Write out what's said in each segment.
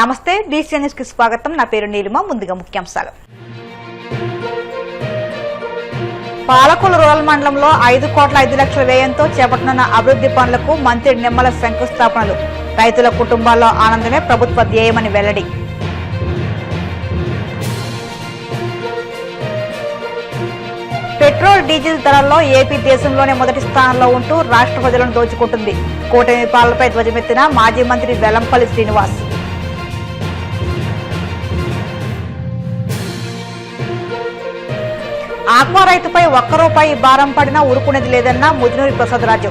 నమస్తే DC news కి స్వాగతం. నా పేరు నీలిమ. ముందుగా ముఖ్యాంశాలు. పాలకొల్లు రూరల్ మండలంలో 5,05,00,000 వ్యయంతో చేపట్టనున్న అభివృద్ధి పనులకు మంత్రి నిమ్మల శంకుస్థాపనలు. రైతుల కుటుంబాల్లో ఆనందమే ప్రభుత్వ ధ్యేయమని వెల్లడి. పెట్రోల్ డీజిల్ ధరల్లో ఏపీ దేశంలోనే మొదటి స్థానంలో ఉంటూ రాష్ట్ర ప్రజలను దోచుకుంటుంది. కూటమి పాలనపై ధ్వజమెత్తిన మాజీ మంత్రి వెల్లంపల్లి శ్రీనివాస్. ఆక్వా రైతుపై ఒక్క రూపాయి భారం పడినా ఊరుకునేది లేదన్న ముదినూరి ప్రసాదరాజు.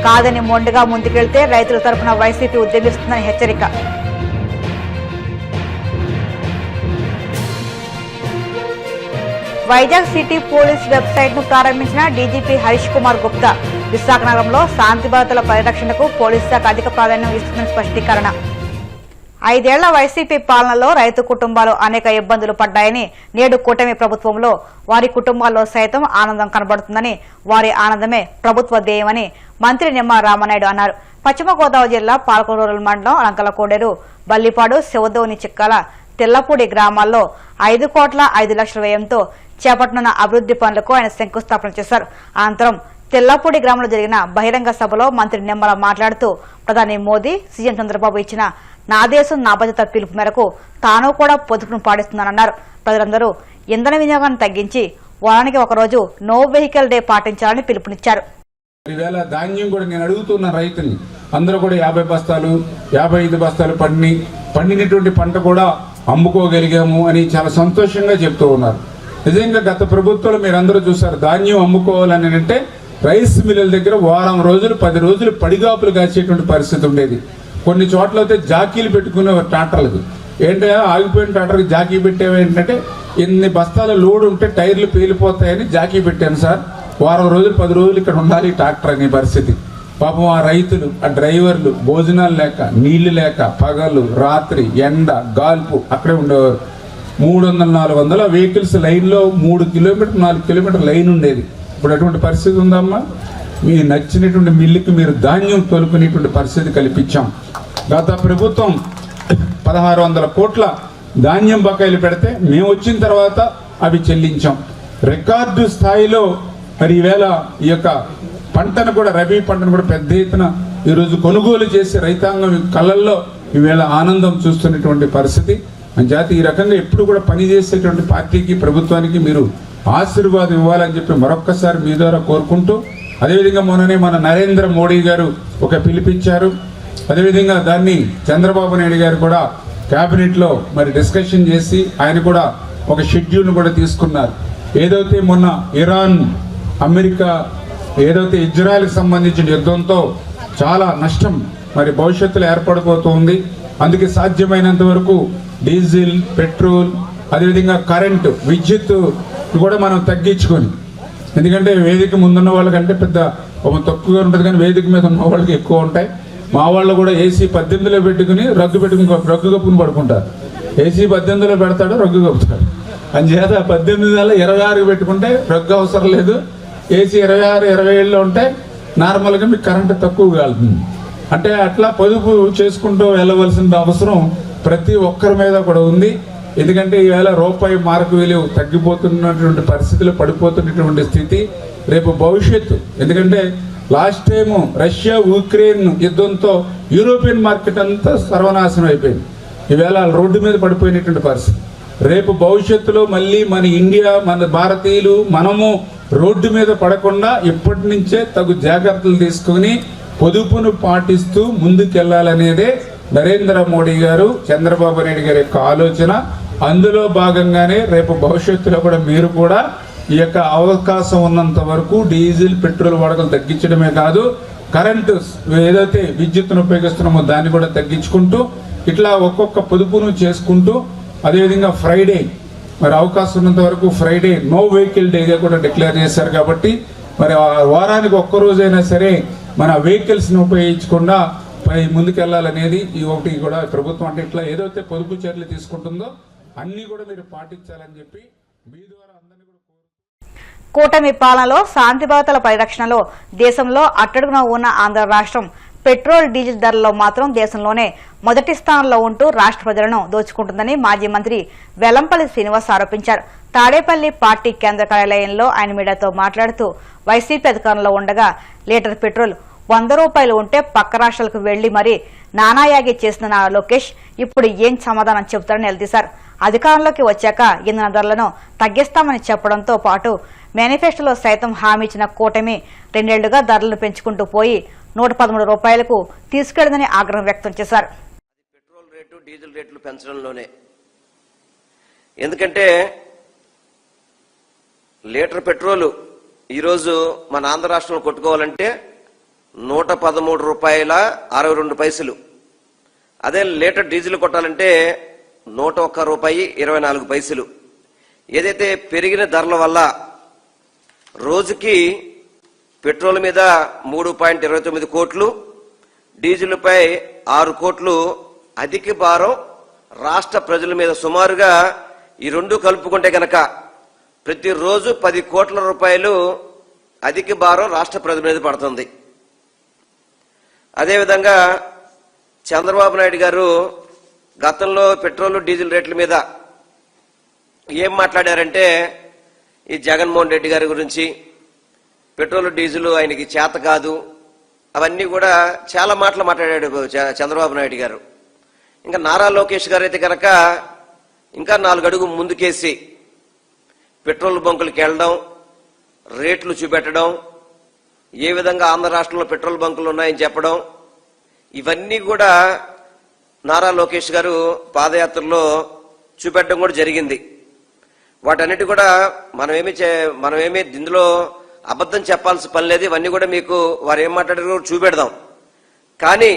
కాదని మొండిగా ముందుకెళ్తే రైతుల తరపున వైసీపీ ఉద్యమిస్తుందని హెచ్చరిక. వైజాగ్ సిటీ పోలీస్ వెబ్సైట్ ను ప్రారంభించిన డీజీపీ హరీష్ కుమార్ గుప్తా. విశాఖ నగరంలో శాంతి భద్రతల పరిరక్షణకు పోలీస్ శాఖ అధిక ప్రాధాన్యం ఇస్తుందని స్పష్టీకరణ. 5 ఏళ్ల వైసీపీ పాలనలో రైతు కుటుంబాలు అనేక ఇబ్బందులు పడ్డాయని, నేడు కూటమి ప్రభుత్వంలో వారి కుటుంబాల్లో సైతం ఆనందం కనబడుతుందని, వారి ఆనందమే ప్రభుత్వ ధ్యేయమని మంత్రి నిమ్మల రామనాయుడు అన్నారు. పశ్చిమ గోదావరి జిల్లా పాలకొల్లు రూరల్ మండలం అలంకల కోడేరు, బల్లిపాడు, శివదోని, చిక్కాల, తెల్లపూడి గ్రామాల్లో 5,05,00,000 వ్యయంతో చేపట్టనున్న అభివృద్ధి పనులకు ఆయన శంకుస్థాపన చేశారు. అనంతరం తెల్లపూడి గ్రామంలో జరిగిన బహిరంగ సభలో మంత్రి నిమ్మల మాట్లాడుతూ, ప్రధాని మోదీ, సీఎం చంద్రబాబు ఇచ్చిన నా దేశం నా బాధ్యత పిలుపు మేరకు తాను కూడా పొదుపును పాటిస్తున్నానన్నారు. ప్రజలందరూ ఇంధన వినియోగాన్ని తగ్గించి వారానికి ఒకరోజు నో వెహికల్ డే పాటించాలని పిలుపునిచ్చారు. ఈవేళ ధాన్యం కూడా నేను అడుగుతున్న రైతుని అందరూ కూడా 50 బస్తాలు 55 బస్తాలు పండినటువంటి పంట కూడా అమ్ముకోగలిగాము అని చాలా సంతోషంగా చెప్తూ ఉన్నారు. నిజంగా గత ప్రభుత్వంలో మీరందరూ చూసారు, ధాన్యం అమ్ముకోవాలని అంటే రైస్ మిల్లుల దగ్గర వారం రోజులు 10 రోజులు పడిగాపులు కాసేటువంటి పరిస్థితి ఉండేది. కొన్ని చోట్ల అయితే జాకీలు పెట్టుకునే ట్రాక్టర్లకు ఏంటంటే ఆగిపోయిన ట్రాక్టర్కి జాకీ పెట్టేవి ఏంటంటే ఇన్ని బస్తాల లోడ్ ఉంటే టైర్లు పేలిపోతాయని జాకీ పెట్టాను సార్. వారం రోజులు 10 రోజులు ఇక్కడ ఉండాలి ట్రాక్టర్ అనే పరిస్థితి. పాపం ఆ రైతులు, ఆ డ్రైవర్లు భోజనాలు లేక, నీళ్లు లేక, పగలు రాత్రి ఎండ గాల్పు అక్కడే ఉండేవారు. 300-400 వెహికల్స్ లైన్లో 3 కిలోమీటర్ 4 కిలోమీటర్ లైన్ ఉండేది. ఇప్పుడు అటువంటి పరిస్థితి ఉందమ్మా. మీకు నచ్చినటువంటి మిల్లుకి మీరు ధాన్యం తోలుకునేటువంటి పరిస్థితి కల్పించాం. గత ప్రభుత్వం 1,600 కోట్ల ధాన్యం బకాయిలు పెడితే మేము వచ్చిన తర్వాత అవి చెల్లించాం. రికార్డు స్థాయిలో మరి ఈవేళ ఈ యొక్క పంటను కూడా, రబీ పంటను కూడా పెద్ద ఎత్తున ఈరోజు కొనుగోలు చేసి రైతాంగం కళ్ళల్లో ఈవేళ ఆనందం చూస్తున్నటువంటి పరిస్థితి. జాతి ఈ రకంగా ఎప్పుడు కూడా పనిచేసేటువంటి పార్టీకి, ప్రభుత్వానికి మీరు ఆశీర్వాదం ఇవ్వాలని చెప్పి మరొక్కసారి మీ ద్వారా కోరుకుంటూ, అదేవిధంగా మొన్ననే మన నరేంద్ర మోడీ గారు ఒక పిలిపించారు. అదేవిధంగా దాన్ని చంద్రబాబు నాయుడు గారు కూడా క్యాబినెట్లో మరి డిస్కషన్ చేసి ఆయన కూడా ఒక షెడ్యూల్ను కూడా తీసుకున్నారు. ఏదైతే మొన్న ఇరాన్, అమెరికా, ఏదైతే ఇజ్రాయెల్కి సంబంధించిన యుద్ధంతో చాలా నష్టం మరి భవిష్యత్తులో ఏర్పడిపోతుంది. అందుకే సాధ్యమైనంత వరకు డీజిల్, పెట్రోల్, అదేవిధంగా కరెంటు, విద్యుత్ కూడా మనం తగ్గించుకొని, ఎందుకంటే వేదిక ముందున్న వాళ్ళకంటే పెద్ద తక్కువగా ఉంటుంది కానీ వేదిక మీద ఉన్న వాళ్ళకి ఎక్కువ ఉంటాయి. మా వాళ్ళు కూడా ఏసీ 18లో పెట్టుకుని రగ్గు కప్పుకుని పడుకుంటారు. ఏసీ 18లో పెడతాడు, రగ్గు కప్పుతాడు. అందుచేత 18 26 పెట్టుకుంటే రగ్గు అవసరం లేదు. ఏసీ 26, 27లో ఉంటే నార్మల్గా మీకు కరెంటు తక్కువ కాలుతుంది. అంటే అట్లా పొదుపు చేసుకుంటూ వెళ్ళవలసిన అవసరం ప్రతి ఒక్కరి మీద కూడా ఉంది. ఎందుకంటే ఈవేళ రూపాయి మార్కు విలువ తగ్గిపోతున్నటువంటి పరిస్థితులు, పడిపోతున్నటువంటి స్థితి రేపు భవిష్యత్తు. ఎందుకంటే లాస్ట్ టైము రష్యా ఉక్రెయిన్ యుద్ధంతో యూరోపియన్ మార్కెట్ అంతా సర్వనాశనం అయిపోయింది. ఈవేళ రోడ్డు మీద పడిపోయినటువంటి పరిస్థితి. రేపు భవిష్యత్తులో మళ్ళీ మన ఇండియా, మన భారతీయులు మనము రోడ్డు మీద పడకుండా ఇప్పటి నుంచే తగు జాగ్రత్తలు తీసుకుని పొదుపును పాటిస్తూ ముందుకెళ్లాలనేదే నరేంద్ర మోడీ గారు, చంద్రబాబు నాయుడు గారి యొక్క ఆలోచన. అందులో భాగంగానే రేపు భవిష్యత్తులో కూడా మీరు కూడా ఈ యొక్క అవకాశం ఉన్నంత వరకు డీజిల్, పెట్రోల్ వాడకలు తగ్గించడమే కాదు, కరెంటు ఏదైతే విద్యుత్తును ఉపయోగిస్తున్నామో దాన్ని కూడా తగ్గించుకుంటూ ఇట్లా ఒక్కొక్క పొదుపును చేసుకుంటూ, అదేవిధంగా ఫ్రైడే మరి అవకాశం ఉన్నంత వరకు ఫ్రైడే నో వెహికల్ డేగా కూడా డిక్లేర్ చేశారు. కాబట్టి మరి వారానికి ఒక్కరోజైనా సరే మన వెహికల్స్ని ఉపయోగించకుండా ముందుకెళ్లాలనేది ఈ ఒకటి కూడా ప్రభుత్వం అంటే ఇట్లా ఏదైతే పొదుపు చర్యలు తీసుకుంటుందో అన్ని కూడా మీరు పాటించాలని చెప్పి మీ ద్వారా అందరినీ కూడా కూటమి పాలనలో శాంతి భద్రతల పరిరక్షణలో దేశంలో అట్టడుగున ఉన్న ఆంధ్ర రాష్ట్రం పెట్రోల్ డీజిల్ ధరల్లో మాత్రం దేశంలోనే మొదటి స్థానంలో ఉంటూ రాష్ట్ర ప్రజలను దోచుకుంటుందని మాజీ మంత్రి వెల్లంపల్లి శ్రీనివాస్ ఆరోపించారు. తాడేపల్లి పార్టీ కేంద్ర కార్యాలయంలో ఆయన మీడియాతో మాట్లాడుతూ వైసీపీ అధికారంలో ఉండగా లీటర్ పెట్రోల్ 100 రూపాయలు ఉంటే పక్క రాష్ట్రాలకు వెళ్లి మరీ నానాయాగి చేసిన నారా లోకేష్ ఇప్పుడు ఏం సమాధానం చెబుతారని నిలదీశారు. అధికారంలోకి వచ్చాక ఇంధన ధరలను తగ్గిస్తామని చెప్పడంతో పాటు మేనిఫెస్టోలో సైతం హామీ ఇచ్చిన కూటమి 2 ఏళ్లుగా ధరలను పెంచుకుంటూ పోయి 113 రూపాయలకు తీసుకెళ్లిందని ఆగ్రహం వ్యక్తం చేశారు. పెట్రోల్ రేటు డీజిల్ రేట్లు పెంచడంలోనే, ఎందుకంటే లీటర్ పెట్రోల్ ఈరోజు మన ఆంధ్ర రాష్ట్రంలో కొట్టుకోవాలంటే 113 రూపాయల 62 పైసలు. అదే లీటర్ డీజిల్ కొట్టాలంటే 101 రూపాయి 24 పైసలు. ఏదైతే పెరిగిన ధరల వల్ల రోజుకి పెట్రోల్ మీద 3.29 కోట్లు, డీజిల్పై 6 కోట్లు అధిక భారం రాష్ట్ర ప్రజల మీద సుమారుగా ఈ రెండు కలుపుకుంటే కనుక ప్రతిరోజు 10 కోట్ల రూపాయలు అధిక భారం రాష్ట్ర ప్రజల మీద పడుతుంది. అదేవిధంగా చంద్రబాబు నాయుడు గారు గతంలో పెట్రోల్ డీజిల్ రేట్ల మీద ఏం మాట్లాడారంటే ఈ జగన్మోహన్ రెడ్డి గారి గురించి, పెట్రోల్ డీజిల్ ఆయనకి చేత కాదు, అవన్నీ కూడా చాలా మాటలు మాట్లాడాడు చంద్రబాబు నాయుడు గారు. ఇంకా నారా లోకేష్ గారు అయితే కనుక ఇంకా 4 అడుగు ముందుకేసి పెట్రోల్ బంకులకు వెళ్ళడం, రేట్లు చూపెట్టడం, ఏ విధంగా ఆంధ్ర రాష్ట్రంలో పెట్రోల్ బంకులు ఉన్నాయని చెప్పడం, ఇవన్నీ కూడా నారా లోకేష్ గారు పాదయాత్రలో చూపెట్టడం కూడా జరిగింది. వాటన్నిటి కూడా మనమేమి ఇందులో అబద్ధం చెప్పాల్సిన పని లేదు. ఇవన్నీ కూడా మీకు వారు ఏం మాట్లాడారో చూపెడదాం. కానీ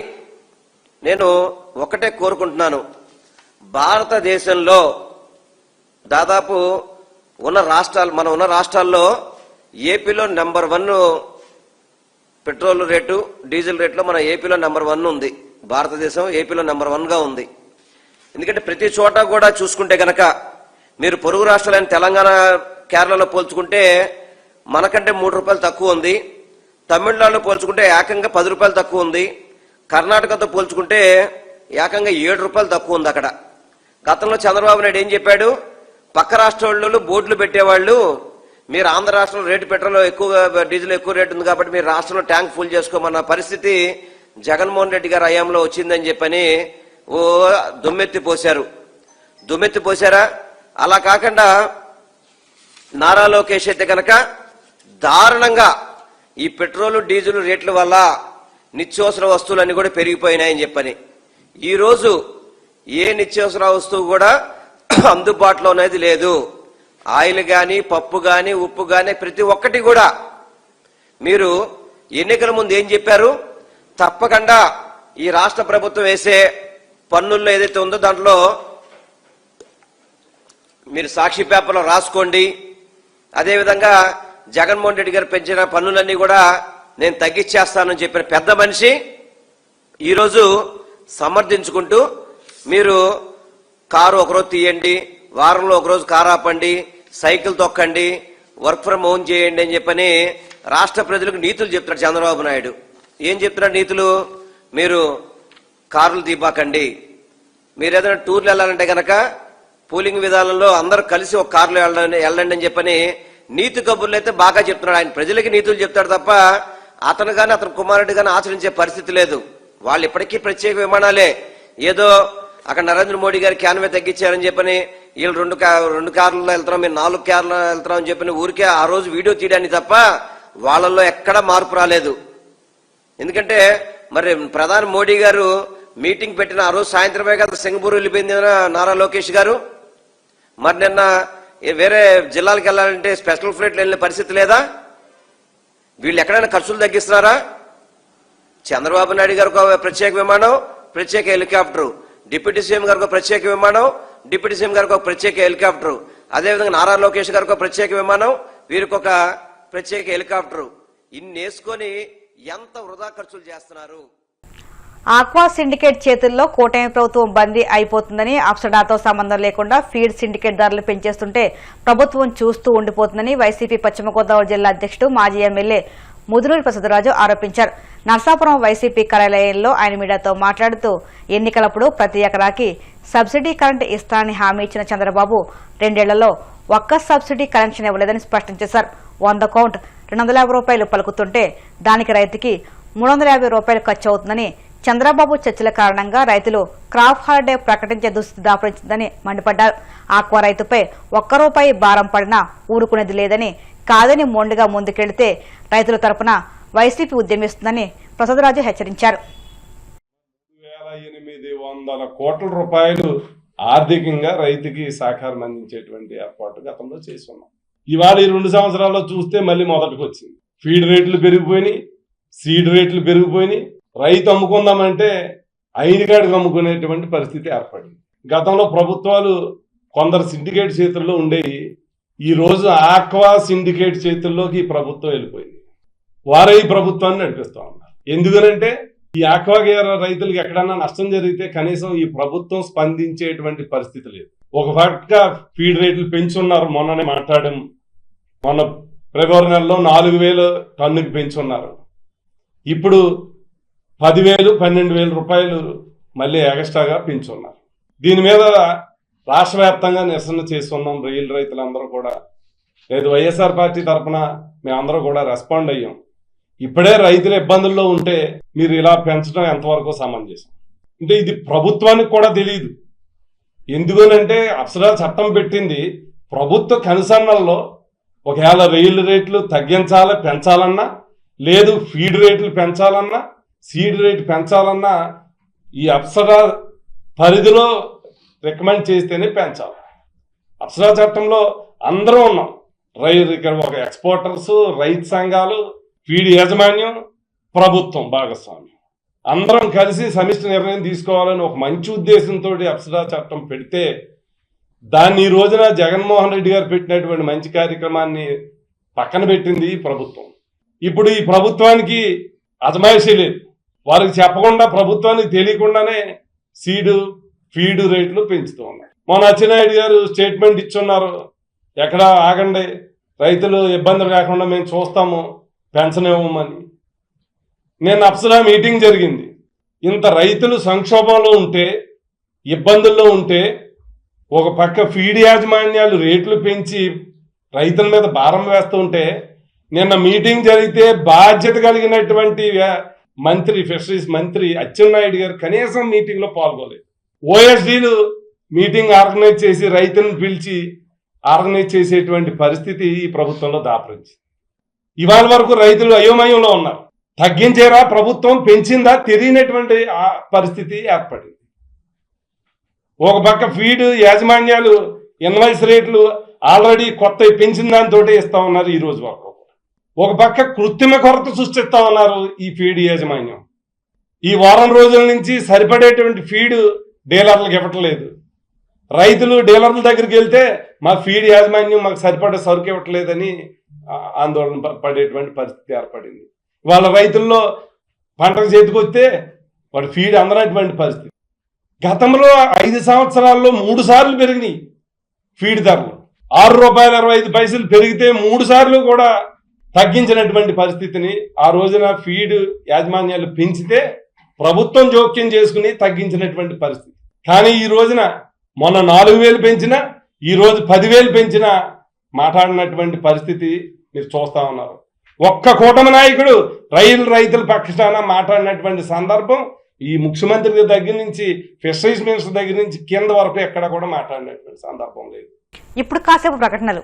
నేను ఒకటే కోరుకుంటున్నాను, భారతదేశంలో దాదాపు మనం ఉన్న రాష్ట్రాల్లో ఏపీలో నెంబర్ 1 పెట్రోల్ రేటు డీజిల్ రేట్లో మన ఏపీలో నెంబర్ 1 ఉంది. భారతదేశం ఏపీలో నెంబర్ 1గా ఉంది. ఎందుకంటే ప్రతి చోట కూడా చూసుకుంటే కనుక మీరు పొరుగు రాష్ట్రాలైన తెలంగాణ, కేరళలో పోల్చుకుంటే మనకంటే 3 రూపాయలు తక్కువ ఉంది. తమిళనాడులో పోల్చుకుంటే ఏకంగా 10 రూపాయలు తక్కువ ఉంది. కర్ణాటకతో పోల్చుకుంటే ఏకంగా 7 రూపాయలు తక్కువ ఉంది అక్కడ. గతంలో చంద్రబాబు నాయుడు ఏం చెప్పాడు, పక్క రాష్ట్రాల్లో బోర్డులు పెట్టేవాళ్ళు, మీరు ఆంధ్ర రాష్ట్రంలో రేటు పెట్రోల్ ఎక్కువగా, డీజిల్ ఎక్కువ రేటు ఉంది కాబట్టి మీరు రాష్ట్రంలో ట్యాంక్ ఫుల్ చేసుకోమన్న పరిస్థితి జగన్మోహన్ రెడ్డి గారి హయాంలో వచ్చిందని చెప్పని దుమ్మెత్తి పోశారా? అలా కాకుండా నారా లోకేష్ అయితే కనుక దారుణంగా ఈ పెట్రోల్ డీజిల్ రేట్ల వల్ల నిత్యావసర వస్తువులన్నీ కూడా పెరిగిపోయినాయని చెప్పని, ఈరోజు ఏ నిత్యావసర వస్తువు కూడా అందుబాటులో అనేది లేదు. ఆయిల్ కానీ, పప్పు కానీ, ఉప్పు కానీ, ప్రతి ఒక్కటి కూడా మీరు ఎన్నికల ముందు ఏం చెప్పారు, తప్పకుండా ఈ రాష్ట్ర ప్రభుత్వం వేసే పన్నుల్లో ఏదైతే ఉందో దాంట్లో మీరు సాక్షి పేపర్లో రాసుకోండి. అదేవిధంగా జగన్మోహన్ రెడ్డి గారు పెంచిన పన్నులన్నీ కూడా నేను తగ్గించేస్తానని చెప్పిన పెద్ద మనిషి ఈరోజు సమర్థించుకుంటూ మీరు కారు ఒకరోజు తీయండి, వారంలో ఒకరోజు కారు ఆపండి, సైకిల్ తొక్కండి, వర్క్ ఫ్రం హోమ్ చేయండి అని చెప్పని రాష్ట్ర ప్రజలకు నీతులు చెప్తున్నాడు చంద్రబాబు నాయుడు. ఏం చెప్తున్నాడు నీతులు? మీరు కార్లు తీపాకండి, మీరు ఏదైనా టూర్లు వెళ్ళాలంటే కనుక పూలింగ్ విధానంలో అందరూ కలిసి ఒక కారులో వెళ్ళండి అని చెప్పని నీతి కబుర్లు అయితే బాగా చెప్తున్నాడు. ఆయన ప్రజలకి నీతులు చెప్తాడు తప్ప అతను కానీ అతని కుమారుడు కానీ ఆచరించే పరిస్థితి లేదు. వాళ్ళు ఇప్పటికీ ప్రత్యేక విమానాలే. ఏదో అక్కడ నరేంద్ర మోడీ గారు క్యాన్వే తగ్గించారని చెప్పని వీళ్ళు 2 కార్లలో వెళ్తున్నాం, మీరు 4 కార్లలో వెళ్తున్నాం అని చెప్పని ఊరికే ఆ రోజు వీడియో తీయడానికి తప్ప వాళ్ళల్లో ఎక్కడా మార్పు రాలేదు. ఎందుకంటే మరి ప్రధాని మోడీ గారు మీటింగ్ పెట్టిన ఆ రోజు సాయంత్రమే కదా సింగపూర్ వెళ్ళిపోయింది నారా లోకేష్ గారు. మరి నిన్న వేరే జిల్లాలకు వెళ్ళాలంటే స్పెషల్ ఫ్లైట్లు వెళ్ళిన పరిస్థితి లేదా? వీళ్ళు ఎక్కడైనా ఖర్చులు తగ్గిస్తున్నారా? చంద్రబాబు నాయుడు గారికి ఒక ప్రత్యేక విమానం, ప్రత్యేక హెలికాప్టర్, డిప్యూటీ సీఎం గారికి ఒక ప్రత్యేక విమానం, డిప్యూటీ సీఎం గారికి ఒక ప్రత్యేక హెలికాప్టర్, అదేవిధంగా నారా లోకేష్ గారికి ఒక ప్రత్యేక విమానం, వీరికి ఒక ప్రత్యేక హెలికాప్టర్. ఇన్ని వేసుకొని ఎంత వృధా ఖర్చులు చేస్తున్నారు. ఆక్వా సిండికేట్ చేతుల్లో కూటమి ప్రభుత్వం బందీ అయిపోతుందని, అప్సడాతో సంబంధం లేకుండా ఫీడ్ సిండికేట్ ధరలు పెంచేస్తుంటే ప్రభుత్వం చూస్తూ ఉండిపోతుందని వైసీపీ పశ్చిమ గోదావరి జిల్లా అధ్యక్షుడు మాజీ ఎమ్మెల్యే ముదునూరి ప్రసాదరాజు ఆరోపించారు. నర్సాపురం వైసీపీ కార్యాలయంలో ఆయన మీడియాతో మాట్లాడుతూ ఎన్నికలప్పుడు ప్రతి ఎకరాకి సబ్సిడీ కరెంటు ఇస్తానని హామీ ఇచ్చిన చంద్రబాబు 2 ఏళ్లలో ఒక్క సబ్సిడీ కనెక్షన్ ఇవ్వలేదని స్పష్టం చేశారు. 100 కౌంట్ 250 రూపాయలు పలుకుతుంటే దానికి రైతుకి 350 రూపాయలు ఖర్చు అవుతుందని, చంద్రబాబు చర్చల కారణంగా రైతులు క్రాప్ హాలిడే ప్రకటించే దుస్థితి దాపరించిందని మండిపడ్డారు. ఆక్వా రైతుపై ₹1 భారం పడినా ఊరుకునేది లేదని, కాదని మొండిగా ముందుకెళ్తే రైతుల తరపున వైసీపీ ఉద్యమిస్తుందని ప్రసాదరాజు హెచ్చరించారు. 800 కోట్ల రూపాయలు ఆర్థికంగా రైతుకి సహకారం అందించేటువంటి ఏర్పాటు గతంలో చేసి ఉన్నాం. ఇవాళ ఈ 2 సంవత్సరాల్లో చూస్తే మళ్ళీ మొదటికి వచ్చింది. ఫీడ్ రేట్లు పెరిగిపోయినాయి, సీడ్ రేట్లు పెరిగిపోయినాయి. రైతు అమ్ముకుందామంటే ఐనికాడికి అమ్ముకునేటువంటి పరిస్థితి ఏర్పడింది. గతంలో ప్రభుత్వాలు కొందరు సిండికేట్ చేతుల్లో ఉండేవి. ఈ రోజు ఆక్వా సిండికేట్ చేతుల్లోకి ఈ ప్రభుత్వం వెళ్ళిపోయింది. వారే ఈ ప్రభుత్వాన్ని నడిపిస్తా ఉన్నారు. ఎందుకనంటే ఈ ఆక్వా రైతులకు ఎక్కడన్నా నష్టం జరిగితే కనీసం ఈ ప్రభుత్వం స్పందించేటువంటి పరిస్థితి లేదు. ఒక పక్క ఫీడ్ రేట్లు పెంచున్నారు. మొన్ననే మాట్లాడాం. మొన్న ఫిబ్రవరి నెలలో 4000 టన్నుకి పెంచున్నారు. ఇప్పుడు 10,000, 12,000 రూపాయలు మళ్ళీ ఎగస్ట్రాగా పెంచున్నారు. దీని మీద రాష్ట్ర వ్యాప్తంగా నిరసన చేస్తున్నాం. రైతులందరూ కూడా, లేదు వైఎస్ఆర్ పార్టీ తరఫున మేమందరూ కూడా రెస్పాండ్ అయ్యాం. ఇప్పుడే రైతుల ఇబ్బందుల్లో ఉంటే మీరు ఇలా పెంచడం ఎంతవరకు సమంజసం? అంటే ఇది ప్రభుత్వానికి కూడా తెలియదు. ఎందుకనంటే అప్సరా చట్టం పెట్టింది ప్రభుత్వ కనుసన్నల్లో ఒకవేళ రైలు రేట్లు తగ్గించాలి పెంచాలన్నా, లేదు ఫీడ్ రేట్లు పెంచాలన్నా, సీడ్ రేట్ పెంచాలన్నా ఈ అప్సరా పరిధిలో రికమెండ్ చేస్తేనే పెంచాలి. అప్సరా చట్టంలో అందరూ ఉన్నాం. ఇక్కడ ఒక ఎక్స్పోర్టర్స్, రైతు సంఘాలు, ఫీడ్ యాజమాన్యం, ప్రభుత్వం భాగస్వామ్యం అందరం కలిసి సమిష్టి నిర్ణయం తీసుకోవాలని ఒక మంచి ఉద్దేశంతో అప్సరా చట్టం పెడితే దాన్ని ఈ రోజున జగన్మోహన్ రెడ్డి గారు పెట్టినటువంటి మంచి కార్యక్రమాన్ని పక్కన పెట్టింది ఈ ప్రభుత్వం. ఇప్పుడు ఈ ప్రభుత్వానికి అజమాయిషీ లేదు. వారికి చెప్పకుండా, ప్రభుత్వానికి తెలియకుండానే ఫీడ్ రేట్లు పెంచుతూ ఉన్నారు. మొన్న అచ్చెన్నాయుడు గారు స్టేట్మెంట్ ఇచ్చున్నారు, ఎక్కడ ఆగండి, రైతులు ఇబ్బందులు కాకుండా మేము చూస్తాము, పెంచనివ్వమని. నేను అప్సరా మీటింగ్ జరిగింది. ఇంత రైతులు సంక్షోభంలో ఉంటే, ఇబ్బందుల్లో ఉంటే, ఒక పక్క ఫీడ్ యాజమాన్యాలు రేట్లు పెంచి రైతుల మీద భారం వేస్తూ ఉంటే, నిన్న మీటింగ్ జరిగితే బాధ్యత కలిగినటువంటి మంత్రి, ఫిషరీస్ మంత్రి అచ్చెన్నాయుడు గారు కనీసం మీటింగ్లో పాల్గొలేదు. ఓఎస్డీలు మీటింగ్ ఆర్గనైజ్ చేసి రైతులను పిలిచి ఆర్గనైజ్ చేసేటువంటి పరిస్థితి ఈ ప్రభుత్వంలో దాపరించింది. ఇవాళ వరకు రైతులు అయోమయంలో ఉన్నారు. తగ్గించేరా ప్రభుత్వం, పెంచిందా తెలియనటువంటి పరిస్థితి ఏర్పడింది. ఒక పక్క ఫీడ్ యాజమాన్యాలు ఇన్వాయిస్ రేట్లు ఆల్రెడీ కొత్త పెంచిన దానితో ఇస్తా ఉన్నారు ఈ రోజు వరకు. ఒక పక్క కృత్రిమ కొరత సృష్టిస్తా ఉన్నారు ఈ ఫీడ్ యాజమాన్యం. ఈ వారం రోజుల నుంచి సరిపడేటువంటి ఫీడ్ డీలర్లకు ఇవ్వట్లేదు. రైతులు డీలర్ల దగ్గరికి వెళ్తే మా ఫీడ్ యాజమాన్యం మాకు సరిపడే సరుకు ఇవ్వట్లేదని ఆందోళన పడేటువంటి పరిస్థితి ఏర్పడింది. వాళ్ళ రైతుల్లో పంటకు చేతికొస్తే వాడు ఫీడ్ అందనటువంటి పరిస్థితి. గతంలో 5 సంవత్సరాల్లో 3 సార్లు పెరిగినాయి ఫీడ్ ధరలు. ₹6.25 పెరిగితే 3 సార్లు కూడా తగ్గించినటువంటి పరిస్థితిని ఆ రోజున ఫీడ్ యాజమాన్యాలు పెంచితే ప్రభుత్వం జోక్యం చేసుకుని తగ్గించినటువంటి పరిస్థితి. కానీ ఈ రోజున మొన్న 4,000 పెంచినా, ఈ రోజు 10,000 పెంచినా మాట్లాడినటువంటి పరిస్థితి మీరు చూస్తా ఉన్నారు. ఒక్క కూటమి నాయకుడు రైతుల పక్షాన మాట్లాడినటువంటి సందర్భం ఈ ముఖ్యమంత్రి దగ్గర నుంచి, ఫిషరీస్ మినిస్టర్ దగ్గర నుంచి కింద వరకు ఎక్కడ కూడా మాట్లాడినటువంటి సందర్భం లేదు. ఇప్పుడు కాసేపు ప్రకటనలు.